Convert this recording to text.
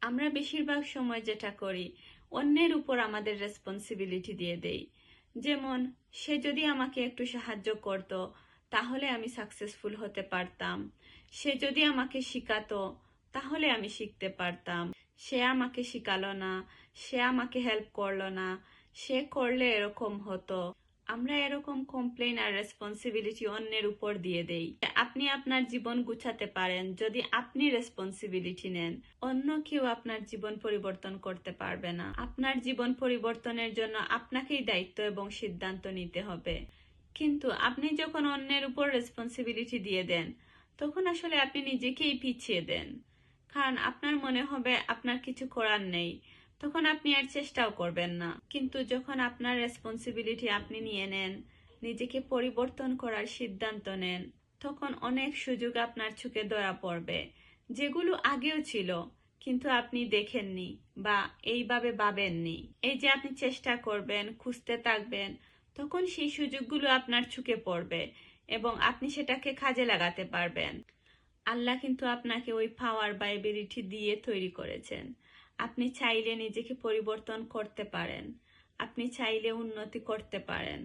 আমরা বেশিরভাগ সময় যেটা করি, অন্যের উপর আমাদের রেসপন্সিবিলিটি দিয়ে দেই। যেমন, সে যদি আমাকে একটু সাহায্য করত, তাহলে আমি সাকসেসফুল হতে পারতাম। সে যদি আমাকে শিখাতো, তাহলে আমি শিখতে পারতাম। সে আমাকে শিখালো না, সে আমাকে হেল্প করলো না, সে করলে এরকম হতো। আমরা এরকম কমপ্লেইন আর রেসপন্সিবিলিটি অন্যের উপর দিয়ে দেই। আপনি আপনার জীবন গুছাতে পারেন যদি আপনি রেসপন্সিবিলিটি নেন। অন্য কেউ আপনার জীবন পরিবর্তন করতে পারবে না। আপনার জীবন পরিবর্তনের জন্য আপনাকেই দায়িত্ব এবং সিদ্ধান্ত নিতে হবে। কিন্তু আপনি যখন অন্যের উপর রেসপন্সিবিলিটি দিয়ে দেন, তখন আসলে আপনি নিজেকেই পিছিয়ে দেন। কারণ আপনার মনে হবে আপনার কিছু করার নেই, তখন আপনি আর চেষ্টাও করবেন না। কিন্তু যখন আপনার রেসপন্সিবিলিটি আপনি নিয়ে নেন, নিজেকে পরিবর্তন করার সিদ্ধান্ত নেন, তখন অনেক সুযোগ আপনার চোখে ধরা পড়বে, যেগুলো আগেও ছিল কিন্তু আপনি দেখেননি বা এইভাবে ভাবেননি। এই যে আপনি চেষ্টা করবেন, খুঁজতে থাকবেন, তখন সেই সুযোগগুলো আপনার চোখে পড়বে এবং আপনি সেটাকে কাজে লাগাতে পারবেন। আল্লাহ কিন্তু আপনাকে ওই পাওয়ার বা এবিলিটি দিয়ে তৈরি করেছেন। আপনি চাইলে নিজেকে পরিবর্তন করতে পারেন, আপনি চাইলে উন্নতি করতে পারেন।